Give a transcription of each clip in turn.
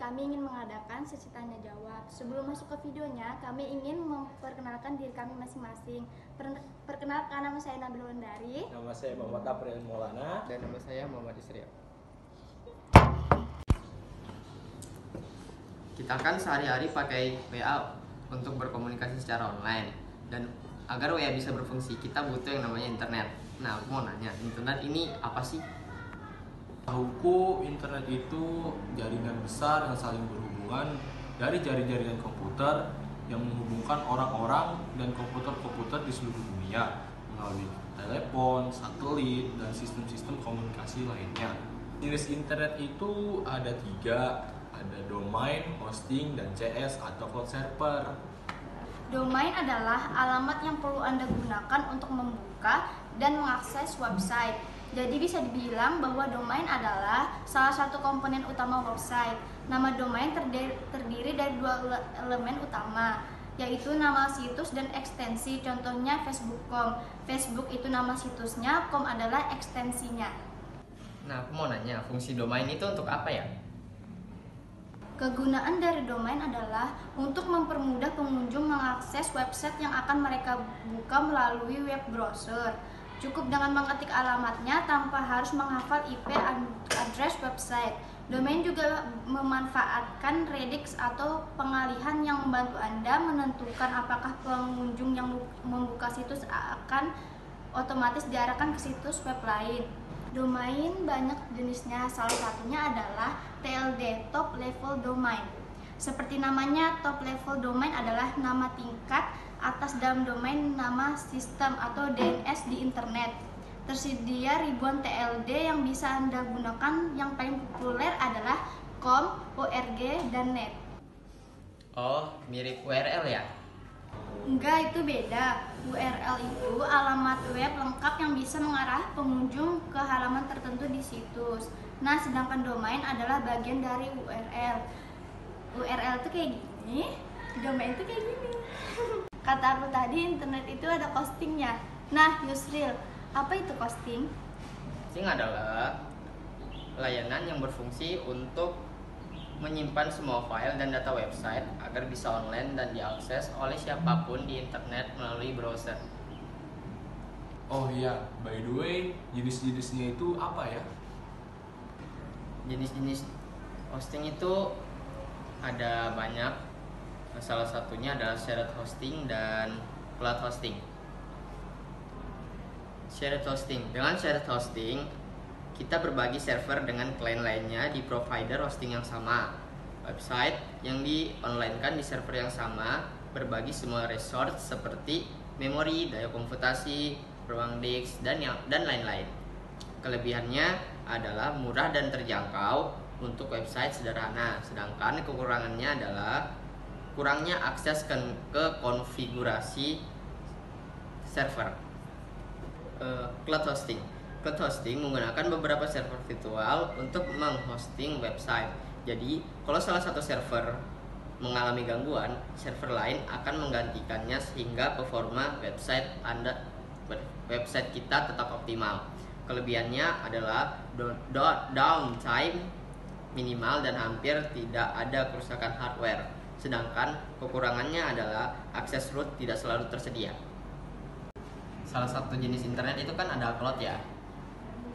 kami ingin mengadakan sesi tanya jawab. Sebelum masuk ke videonya, kami ingin memperkenalkan diri kami masing-masing. Perkenalkan, nama saya Nabil Wendari. Nama saya Muhammad April Maulana. Dan nama saya Muhammad Isriya. Kita kan sehari-hari pakai WA untuk berkomunikasi secara online. Dan agar WA bisa berfungsi, kita butuh yang namanya internet. Nah, aku mau nanya, internet ini apa sih? Tahuku, internet itu jaringan besar yang saling berhubungan dari jaringan komputer yang menghubungkan orang-orang dan komputer-komputer di seluruh dunia melalui telepon, satelit, dan sistem-sistem komunikasi lainnya. Jenis internet itu ada 3, ada domain, hosting, dan CS atau cloud server. Domain adalah alamat yang perlu Anda gunakan untuk membuka dan mengakses website. Jadi bisa dibilang bahwa domain adalah salah satu komponen utama website. Nama domain terdiri dari 2 elemen utama, yaitu nama situs dan ekstensi. Contohnya facebook.com. Facebook itu nama situsnya, com adalah ekstensinya. Nah, aku mau nanya, fungsi domain itu untuk apa ya? Kegunaan dari domain adalah untuk mempermudah pengunjung mengakses website yang akan mereka buka melalui web browser. Cukup dengan mengetik alamatnya tanpa harus menghafal IP address website. Domain juga memanfaatkan redix atau pengalihan yang membantu Anda menentukan apakah pengunjung yang membuka situs akan otomatis diarahkan ke situs web lain. Domain banyak jenisnya, salah satunya adalah TLD, Top Level Domain. Seperti namanya, Top Level Domain adalah nama tingkat atas dalam domain nama sistem atau DNS di internet. Tersedia ribuan TLD yang bisa Anda gunakan. Yang paling populer adalah com, org, dan net. Oh, mirip URL ya? Enggak, itu beda. URL itu alamat web lengkap yang bisa mengarah pengunjung ke halaman tertentu di situs. Nah, sedangkan domain adalah bagian dari URL. URL itu kayak gini, domain itu kayak gini. Kata aku tadi, internet itu ada hostingnya. Nah, Yusril, apa itu hosting? Hosting adalah layanan yang berfungsi untuk menyimpan semua file dan data website agar bisa online dan diakses oleh siapapun di internet melalui browser. Oh iya, by the way, jenis-jenisnya itu apa ya? Jenis-jenis hosting itu ada banyak. Salah satunya adalah shared hosting dan cloud hosting. Shared hosting. Dengan shared hosting, kita berbagi server dengan klien lainnya di provider hosting yang sama. Website yang di-online-kan di server yang sama berbagi semua resource seperti memori, daya komputasi, ruang disk, dan lain-lain. Kelebihannya adalah murah dan terjangkau untuk website sederhana, sedangkan kekurangannya adalah kurangnya akses ke konfigurasi server. Cloud hosting. Cloud hosting menggunakan beberapa server virtual untuk menghosting website. Jadi, kalau salah satu server mengalami gangguan, server lain akan menggantikannya sehingga performa website kita tetap optimal. Kelebihannya adalah downtime minimal dan hampir tidak ada kerusakan hardware. Sedangkan kekurangannya adalah akses root tidak selalu tersedia. Salah satu jenis internet itu kan ada cloud ya.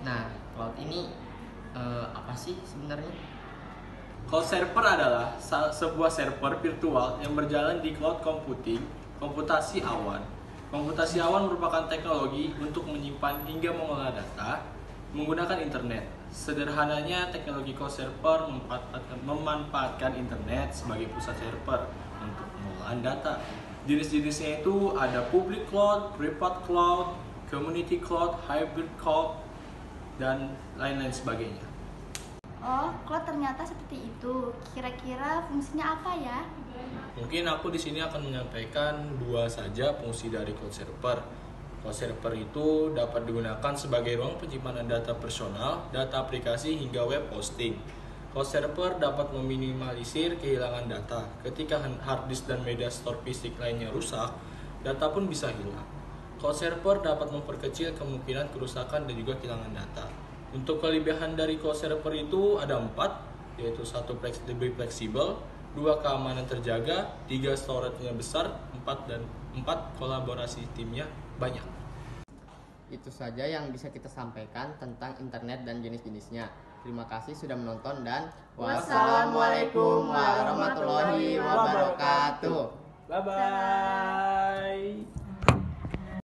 Nah, cloud ini apa sih sebenarnya? Cloud server adalah sebuah server virtual yang berjalan di cloud computing, komputasi awan. Komputasi awan merupakan teknologi untuk menyimpan hingga mengolah data menggunakan internet. Sederhananya, teknologi cloud server memanfaatkan internet sebagai pusat server untuk pengolahan data. Jenis-jenisnya itu ada public cloud, private cloud, community cloud, hybrid cloud, dan lain-lain sebagainya. Oh, cloud ternyata seperti itu. Kira-kira fungsinya apa ya? Mungkin aku di sini akan menyampaikan 2 saja fungsi dari cloud server. Cloud server itu dapat digunakan sebagai ruang penyimpanan data personal, data aplikasi, hingga web hosting. Cloud server dapat meminimalisir kehilangan data. Ketika hard disk dan media store fisik lainnya rusak, data pun bisa hilang. Cloud server dapat memperkecil kemungkinan kerusakan dan juga kehilangan data. Untuk kelebihan dari cloud server itu ada 4. yaitu 1 lebih fleksibel, 2 keamanan terjaga, 3 storage-nya besar, 4 kolaborasi timnya banyak. Itu saja yang bisa kita sampaikan tentang internet dan jenis-jenisnya. Terima kasih sudah menonton dan Wassalamualaikum warahmatullahi wabarakatuh. Bye-bye.